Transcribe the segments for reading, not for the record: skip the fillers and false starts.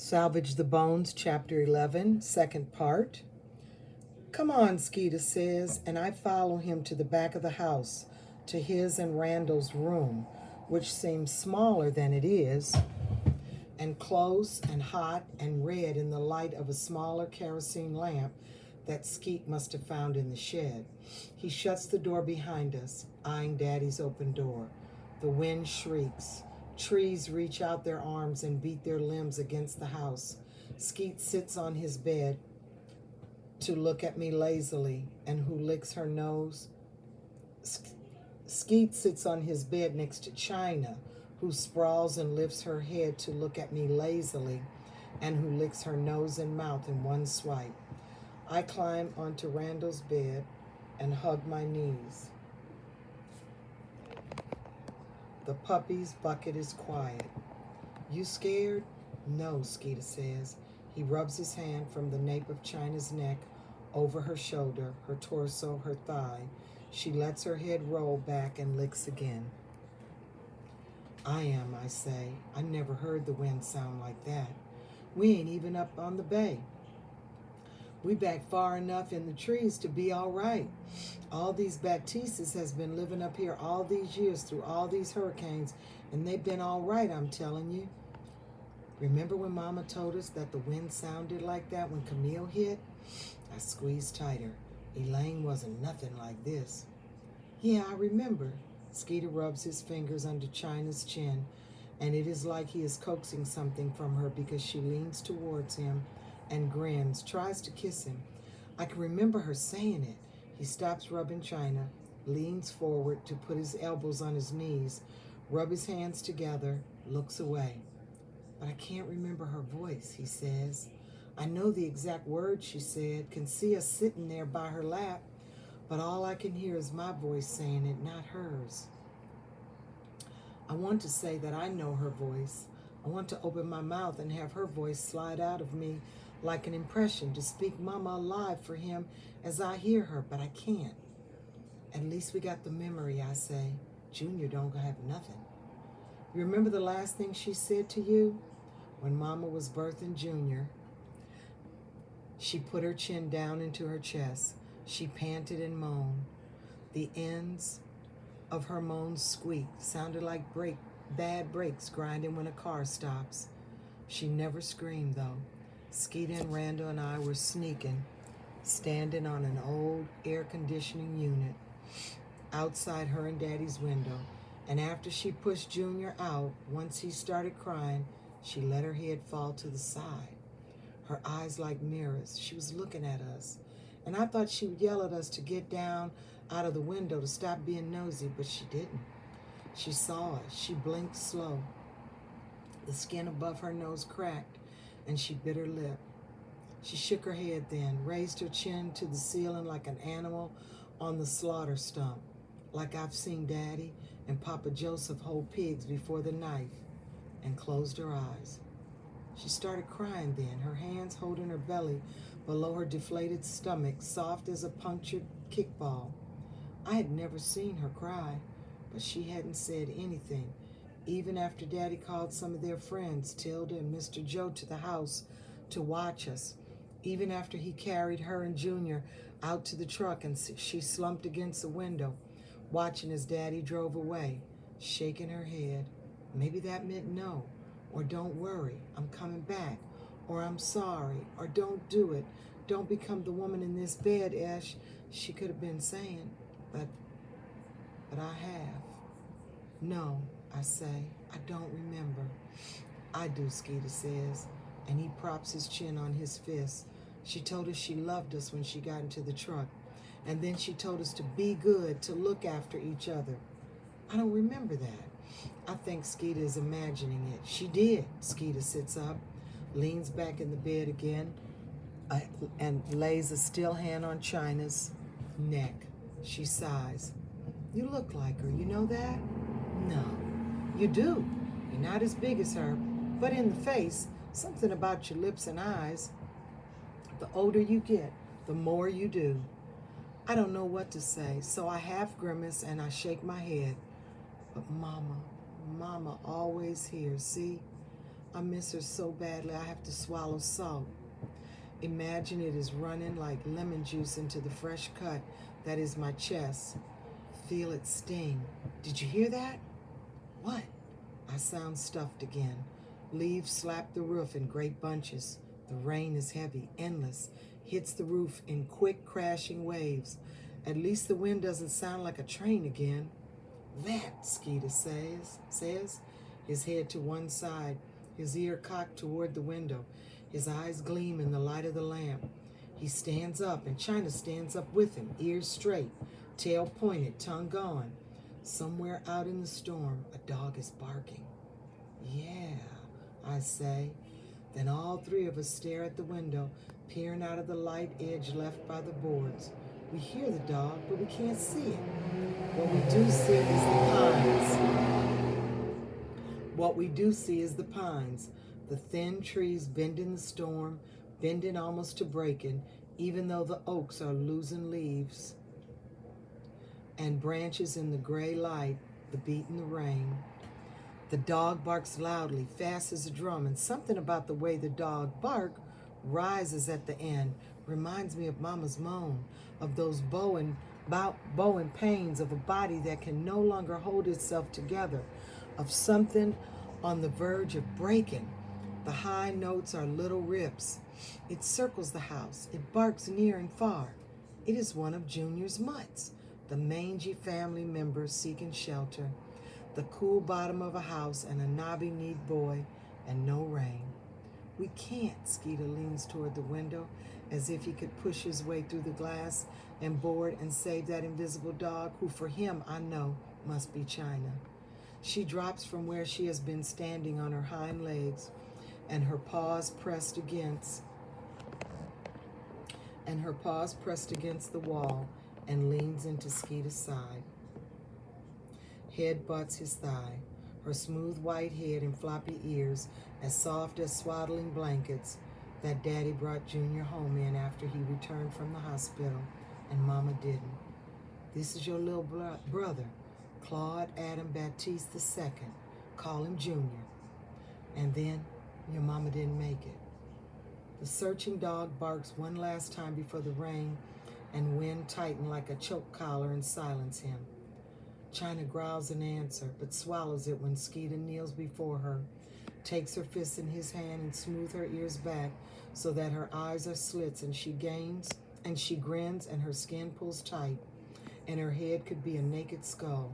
Salvage the Bones, Chapter 11, second part. Come on, Skeeter says, and I follow him to the back of the house, to his and Randall's room, which seems smaller than it is, and close and hot and red in the light of a smaller kerosene lamp that Skeet must have found in the shed. He shuts the door behind us, eyeing Daddy's open door. The wind shrieks. Trees reach out their arms and beat their limbs against the house. Skeet sits on his bed to look at me lazily, and who licks her nose. Skeet sits on his bed next to China, who sprawls and lifts her head to look at me lazily, and who licks her nose and mouth in one swipe. I climb onto Randall's bed and hug my knees. The puppy's bucket is quiet. You scared? No, Skeeter says. He rubs his hand from the nape of China's neck over her shoulder, her torso, her thigh. She lets her head roll back and licks again. I say. I never heard the wind sound like that. We ain't even up on the bay. We back far enough in the trees to be all right. All these Baptistas has been living up here all these years through all these hurricanes, and they've been all right, I'm telling you. Remember when Mama told us that the wind sounded like that when Camille hit? I squeezed tighter. Elaine wasn't nothing like this. Yeah, I remember. Skeeter rubs his fingers under China's chin, and it is like he is coaxing something from her because she leans towards him and grins, tries to kiss him. I can remember her saying it. He stops rubbing China, leans forward to put his elbows on his knees, rub his hands together, looks away. But I can't remember her voice, he says. I know the exact words she said, can see us sitting there by her lap, but all I can hear is my voice saying it, not hers. I want to say that I know her voice. I want to open my mouth and have her voice slide out of me like an impression to speak Mama alive for him as I hear her, but I can't. At least we got the memory, I say. Junior don't have nothing. You remember the last thing she said to you? When Mama was birthing Junior, she put her chin down into her chest. She panted and moaned. The ends of her moans squeaked, sounded like bad brakes grinding when a car stops. She never screamed, though. Skeeter and Randall and I were sneaking, standing on an old air conditioning unit outside her and Daddy's window. And after she pushed Junior out, once he started crying, she let her head fall to the side. Her eyes like mirrors. She was looking at us. And I thought she would yell at us to get down out of the window to stop being nosy, but she didn't. She saw us. She blinked slow. The skin above her nose cracked, and she bit her lip. She shook her head then, raised her chin to the ceiling like an animal on the slaughter stump, like I've seen Daddy and Papa Joseph hold pigs before the knife, and closed her eyes. She started crying then, her hands holding her belly below her deflated stomach, soft as a punctured kickball. I had never seen her cry, but she hadn't said anything, even after Daddy called some of their friends, Tilda and Mr. Joe, to the house to watch us, even after he carried her and Junior out to the truck and she slumped against the window, watching as Daddy drove away, shaking her head. Maybe that meant no, or don't worry, I'm coming back, or I'm sorry, or don't do it, don't become the woman in this bed, Ash, she could have been saying, but I have. No, I say, I don't remember. I do, Skeeter says, and he props his chin on his fist. She told us she loved us when she got into the truck, and then she told us to be good, to look after each other. I don't remember that. I think Skeeter is imagining it. She did. Skeeter sits up, leans back in the bed again, and lays a still hand on China's neck. She sighs. You look like her, you know that? No, you do. You're not as big as her, but in the face, something about your lips and eyes. The older you get, the more you do. I don't know what to say, so I half grimace and I shake my head. But Mama always here, see? I miss her so badly I have to swallow salt. Imagine it is running like lemon juice into the fresh cut that is my chest. Feel it sting. Did you hear that? What? I sound stuffed again. Leaves slap the roof in great bunches. The rain is heavy, endless, hits the roof in quick crashing waves. At least the wind doesn't sound like a train again. That, Skeeter says, his head to one side, his ear cocked toward the window. His eyes gleam in the light of the lamp. He stands up, and China stands up with him, ears straight, tail pointed, tongue gone. Somewhere out in the storm, a dog is barking. Yeah, I say. Then all three of us stare at the window, peering out of the light edge left by the boards. We hear the dog, but we can't see it. What we do see is the pines. What we do see is the pines, the thin trees bending the storm, bending almost to breaking, even though the oaks are losing leaves and branches in the gray light, the beat in the rain. The dog barks loudly, fast as a drum, and something about the way the dog bark rises at the end reminds me of Mama's moan, of those bowing pains of a body that can no longer hold itself together, of something on the verge of breaking. The high notes are little rips. It circles the house. It barks near and far. It is one of Junior's mutts, the mangy family member seeking shelter, the cool bottom of a house and a knobby-kneed boy, and no rain. We can't, Skeeter leans toward the window as if he could push his way through the glass and board and save that invisible dog who for him I know must be China. She drops from where she has been standing on her hind legs and her paws pressed against the wall and leans into Skeeter's side. Head butts his thigh, her smooth white head and floppy ears as soft as swaddling blankets that Daddy brought Junior home in after he returned from the hospital and Mama didn't. This is your little brother, Claude Adam Baptiste II. Call him Junior. And then your mama didn't make it. The searching dog barks one last time before the rain and wind tighten like a choke collar and silence him. China growls an answer, but swallows it when Skeeter kneels before her, takes her fists in his hand and smooths her ears back so that her eyes are slits and she grins and her skin pulls tight and her head could be a naked skull.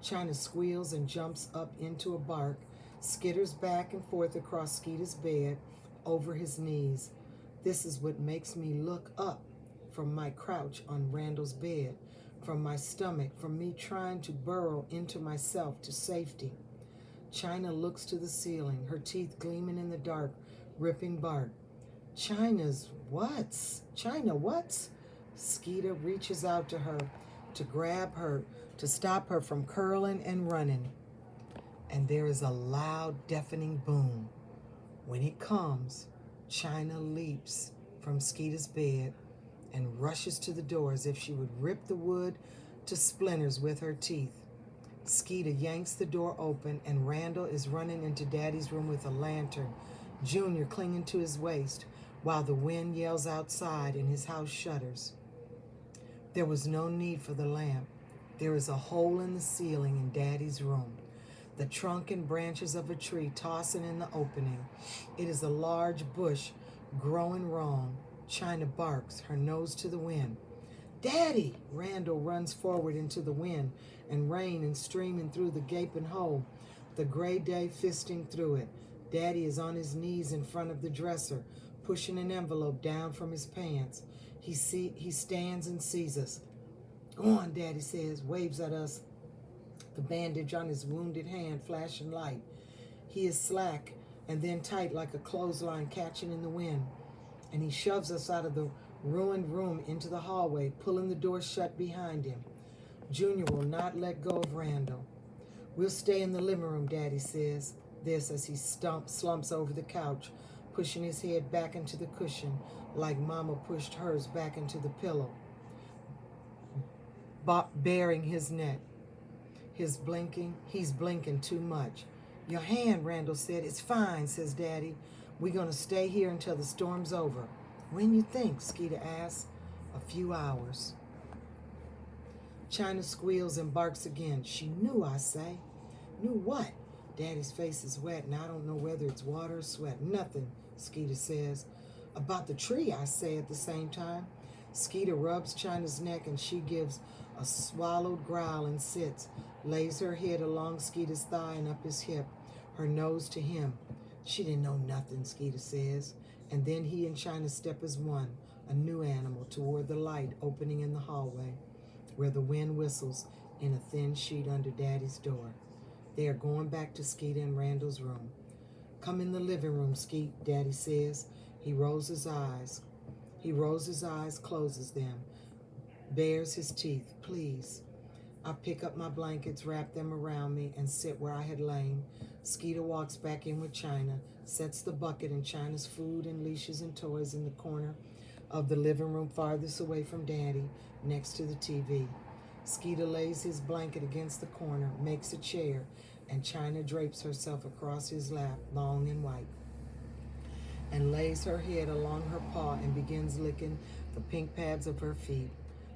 China squeals and jumps up into a bark, skitters back and forth across Skeeter's bed, over his knees. This is what makes me look up from my crouch on Randall's bed, from my stomach, from me trying to burrow into myself to safety. China looks to the ceiling, her teeth gleaming in the dark, ripping bark. China, what's? Skeeter reaches out to her, to grab her, to stop her from curling and running. And there is a loud, deafening boom. When it comes, China leaps from Skeeter's bed and rushes to the door as if she would rip the wood to splinters with her teeth. Skeeter yanks the door open and Randall is running into Daddy's room with a lantern, Junior clinging to his waist, while the wind yells outside and his house shudders. There was no need for the lamp. There is a hole in the ceiling in Daddy's room, the trunk and branches of a tree tossing in the opening. It is a large bush growing wrong. China barks, her nose to the wind. Daddy! Randall runs forward into the wind and rain and streaming through the gaping hole, the gray day fisting through it. Daddy is on his knees in front of the dresser, pushing an envelope down from his pants. He stands and sees us. Go on, Daddy says, waves at us, the bandage on his wounded hand flashing light. He is slack and then tight like a clothesline catching in the wind. And he shoves us out of the ruined room into the hallway, pulling the door shut behind him. Junior will not let go of Randall. We'll stay in the living room, Daddy says, this as he slumps over the couch, pushing his head back into the cushion like Mama pushed hers back into the pillow, baring his neck. He's blinking too much. Your hand, Randall said. It's fine, says Daddy. We're going to stay here until the storm's over. When you think? Skeeter asks. A few hours. China squeals and barks again. She knew, I say. Knew what? Daddy's face is wet, and I don't know whether it's water or sweat. Nothing, Skeeter says. About the tree, I say at the same time. Skeeter rubs China's neck, and she gives a swallowed growl and sits, lays her head along Skeeter's thigh and up his hip, her nose to him. She didn't know nothing, Skeeter says. And then he and China step as one, a new animal, toward the light opening in the hallway, where the wind whistles in a thin sheet under Daddy's door. They are going back to Skeeter and Randall's room. Come in the living room, Skeet, Daddy says. He rolls his eyes, closes them, bares his teeth. Please. I pick up my blankets, wrap them around me, and sit where I had lain. Skeeter walks back in with China, sets the bucket and China's food and leashes and toys in the corner of the living room farthest away from Daddy, next to the TV. Skeeter lays his blanket against the corner, makes a chair, and China drapes herself across his lap, long and white, and lays her head along her paw and begins licking the pink pads of her feet.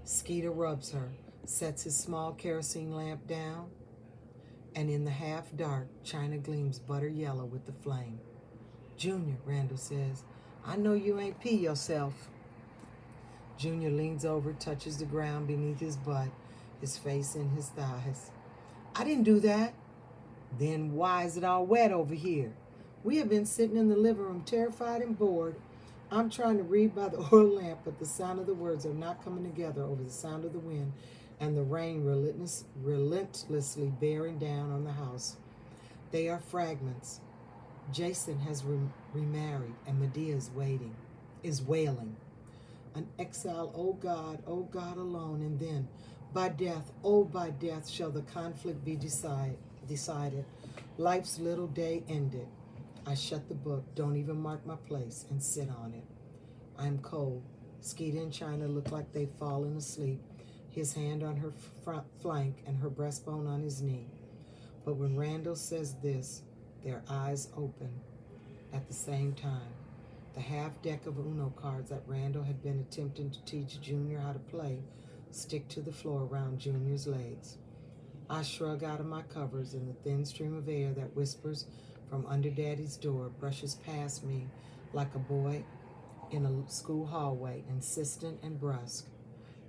Skeeter rubs her, sets his small kerosene lamp down, and in the half dark, China gleams butter yellow with the flame. Junior, Randall says, I know you ain't pee yourself. Junior leans over, touches the ground beneath his butt, his face in his thighs. I didn't do that. Then why is it all wet over here? We have been sitting in the living room, terrified and bored. I'm trying to read by the oil lamp, but the sound of the words are not coming together over the sound of the wind and the rain relentlessly bearing down on the house. They are fragments. Jason has remarried, and Medea is wailing. An exile, O God alone, and then, by death, oh, by death shall the conflict be decided. Life's little day ended. I shut the book, don't even mark my place, and sit on it. I'm cold. Skeeter and China look like they've fallen asleep, his hand on her front flank and her breastbone on his knee. But when Randall says this, their eyes open at the same time. The half deck of Uno cards that Randall had been attempting to teach Junior how to play stick to the floor around Junior's legs. I shrug out of my covers, and the thin stream of air that whispers from under Daddy's door brushes past me like a boy in a school hallway, insistent and brusque.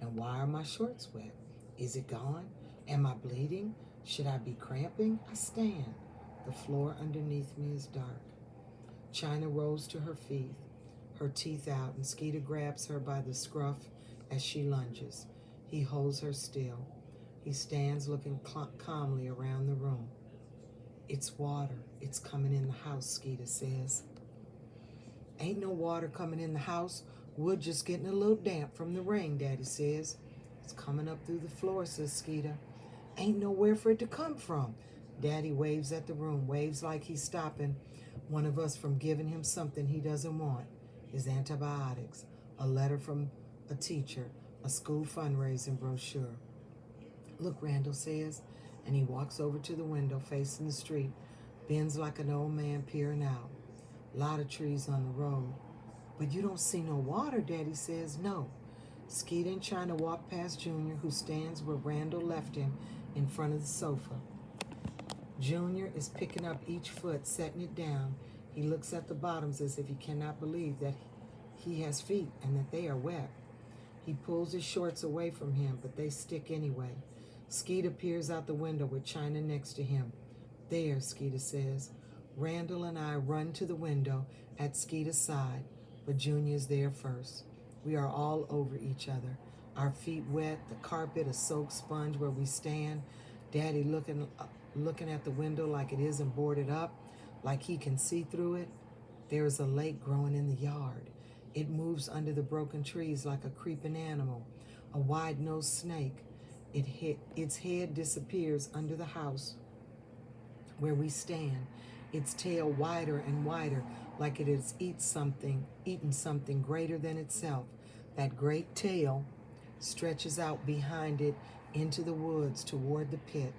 And why are my shorts wet? Is it gone? Am I bleeding? Should I be cramping? I stand. The floor underneath me is dark. China rose to her feet, her teeth out, and Skeeter grabs her by the scruff as she lunges. He holds her still. He stands looking calmly around the room. It's water. It's coming in the house, Skeeter says. Ain't no water coming in the house. Wood just getting a little damp from the rain, Daddy says. It's coming up through the floor, says Skeeter. Ain't nowhere for it to come from. Daddy waves at the room, waves like he's stopping one of us from giving him something he doesn't want. His antibiotics, a letter from a teacher, a school fundraising brochure. Look, Randall says, and he walks over to the window facing the street, bends like an old man peering out. Lot of trees on the road. But you don't see no water, Daddy says. No. Skeeter and China walk past Junior, who stands where Randall left him in front of the sofa. Junior is picking up each foot, setting it down. He looks at the bottoms as if he cannot believe that he has feet and that they are wet. He pulls his shorts away from him, but they stick anyway. Skeeter peers out the window with China next to him. There, Skeeter says. Randall and I run to the window at Skeeter's side, but Junior is there first. We are all over each other. Our feet wet, the carpet a soaked sponge where we stand. Daddy looking at the window like it isn't boarded up, like he can see through it. There is a lake growing in the yard. It moves under the broken trees like a creeping animal, a wide-nosed snake. Its head disappears under the house where we stand, its tail wider and wider, like it has eaten something greater than itself. That great tail stretches out behind it into the woods toward the pit.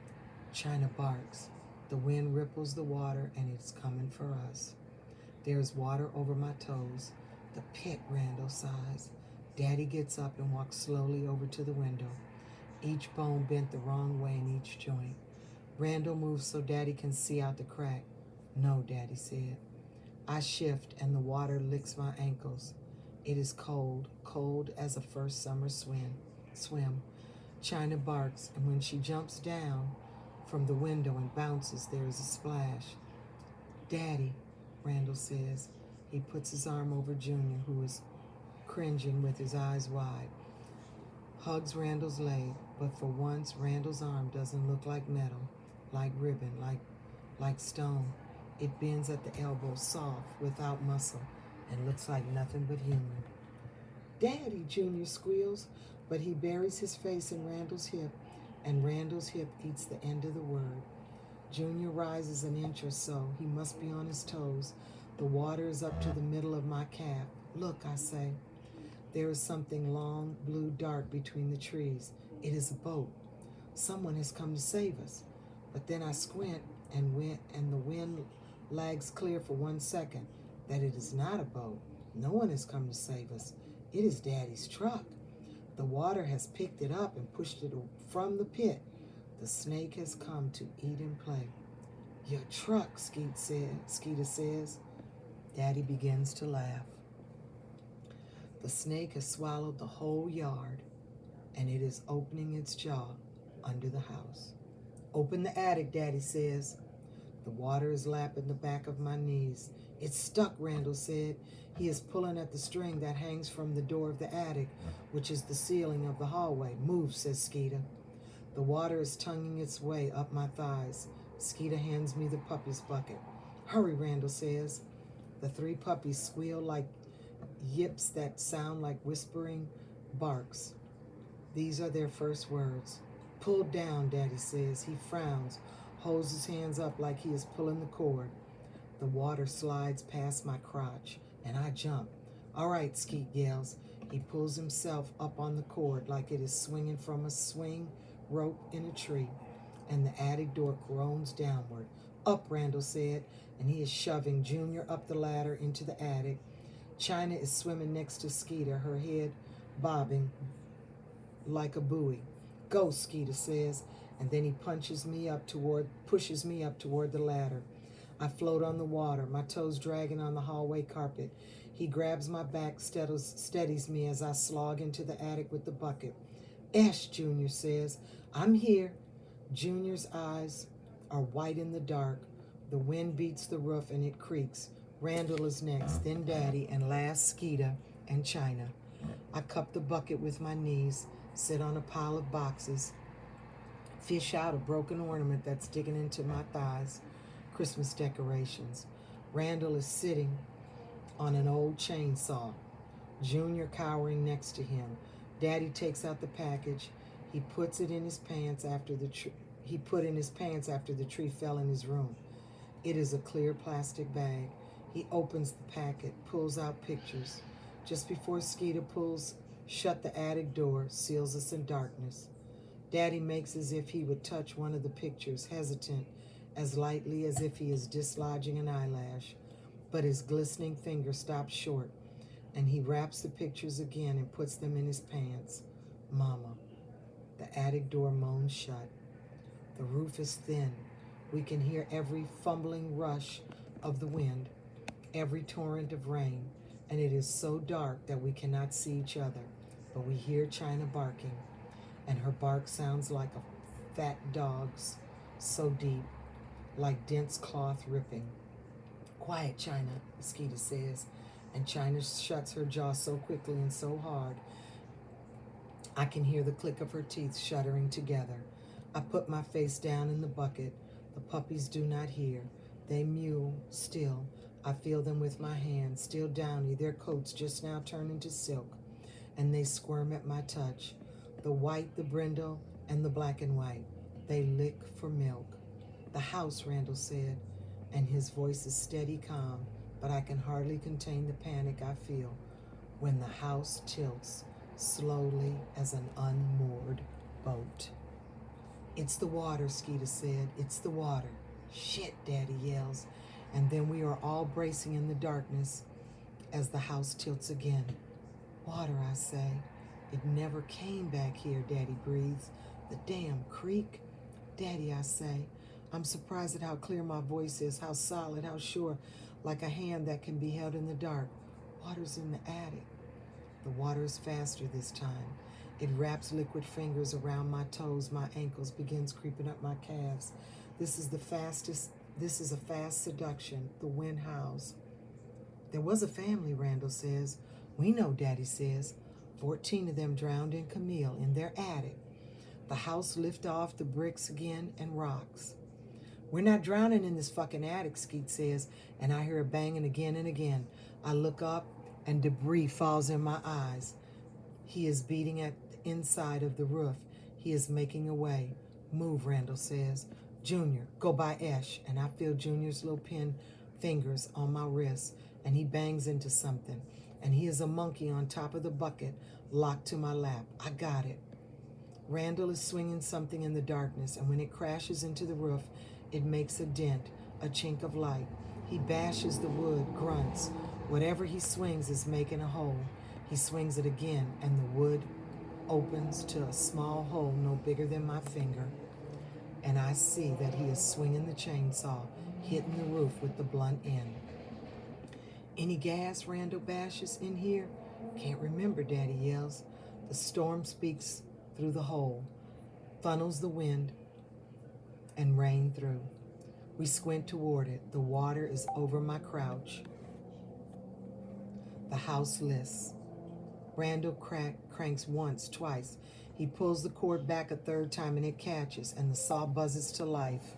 China barks. The wind ripples the water, and it's coming for us. There's water over my toes. The pit, Randall sighs. Daddy gets up and walks slowly over to the window, each bone bent the wrong way in each joint. Randall moves so Daddy can see out the crack. No, Daddy said. I shift, and the water licks my ankles. It is cold, cold as a first summer swim. China barks, and when she jumps down from the window and bounces, there is a splash. Daddy, Randall says. He puts his arm over Junior, who is cringing with his eyes wide. Hugs Randall's leg, but for once Randall's arm doesn't look like metal, like ribbon, like stone. It bends at the elbow, soft, without muscle, and looks like nothing but human. Daddy, Junior squeals, but he buries his face in Randall's hip, and Randall's hip eats the end of the word. Junior rises an inch or so. He must be on his toes. The water is up to the middle of my calf. Look, I say. There is something long, blue, dark between the trees. It is a boat. Someone has come to save us. But then I squint, and the wind lags clear for 1 second that it is not a boat. No one has come to save us. It is Daddy's truck. The water has picked it up and pushed it from the pit. The snake has come to eat and play. Your truck, Skeeter says. Daddy begins to laugh. The snake has swallowed the whole yard, and it is opening its jaw under the house. Open the attic, Daddy says. The water is lapping the back of my knees. It's stuck, Randall said. He is pulling at the string that hangs from the door of the attic, which is the ceiling of the hallway. Move, says Skeeter. The water is tonguing its way up my thighs. Skeeter hands me the puppy's bucket. Hurry, Randall says. The 3 puppies squeal like yips that sound like whispering barks. These are their first words. Pull down, Daddy says. He frowns, holds his hands up like he is pulling the cord. The water slides past my crotch, and I jump. All right, Skeet yells. He pulls himself up on the cord like it is swinging from a swing rope in a tree, and the attic door groans downward. Up, Randall said, and he is shoving Junior up the ladder into the attic. China is swimming next to Skeeter, her head bobbing like a buoy. Go, Skeeter says, and then he pushes me up toward the ladder. I float on the water, my toes dragging on the hallway carpet. He grabs my back, steadies me as I slog into the attic with the bucket. Esh, Junior says. I'm here. Junior's eyes are white in the dark. The wind beats the roof and it creaks. Randall is next, then Daddy, and last Skeeter and China. I cup the bucket with my knees, sit on a pile of boxes, fish out a broken ornament that's digging into my thighs. Christmas decorations. Randall is sitting on an old chainsaw, Junior cowering next to him. Daddy takes out the package. He puts it in his pants after the tree fell in his room. It is a clear plastic bag. He opens the packet, pulls out pictures. Just before Skeeter pulls shut the attic door, seals us in darkness. Daddy makes as if he would touch one of the pictures, hesitant, as lightly as if he is dislodging an eyelash. But his glistening finger stops short, and he wraps the pictures again and puts them in his pants. Mama. The attic door moans shut. The roof is thin. We can hear every fumbling rush of the wind, every torrent of rain, and it is so dark that we cannot see each other, but we hear China barking, and her bark sounds like a fat dog's, so deep, like dense cloth ripping. Quiet, China, Skeeter says, and China shuts her jaw so quickly and so hard I can hear the click of her teeth shuttering together. I put my face down in the bucket. The puppies do not hear. They mew still. I feel them with my hands, still downy, their coats just now turning to silk, and they squirm at my touch. The white, the brindle, and the black and white. They lick for milk. The house, Randall said, and his voice is steady, calm, but I can hardly contain the panic I feel when the house tilts slowly as an unmoored boat. It's the water, Skeeter said. It's the water. Shit, Daddy yells. And then we are all bracing in the darkness as the house tilts again. Water, I say. It never came back here, Daddy breathes. The damn creek. Daddy, I say. I'm surprised at how clear my voice is, how solid, how sure, like a hand that can be held in the dark. Water's in the attic. The water is faster this time. It wraps liquid fingers around my toes, my ankles, begins creeping up my calves. This is a fast seduction. The wind howls. There was a family, Randall says. We know, Daddy says. 14 of them drowned in Camille in their attic. The house lifts off the bricks again and rocks. We're not drowning in this fucking attic, Skeet says, and I hear it banging again and again. I look up and debris falls in my eyes. He is beating at the inside of the roof. He is making a way. Move, Randall says. Junior, go by Esh, and I feel Junior's little pin fingers on my wrist, and he bangs into something, and he is a monkey on top of the bucket, locked to my lap. I got it. Randall is swinging something in the darkness, and when it crashes into the roof, it makes a dent, a chink of light. He bashes the wood, grunts. Whatever he swings is making a hole. He swings it again, and the wood opens to a small hole no bigger than my finger. And I see that he is swinging the chainsaw, hitting the roof with the blunt end. Any gas, Randall bashes, in here? Can't remember, Daddy yells. The storm speaks through the hole, funnels the wind and rain through. We squint toward it. The water is over my crouch. The house lists. Randall cranks once, twice. He pulls the cord back a third time and it catches, and the saw buzzes to life.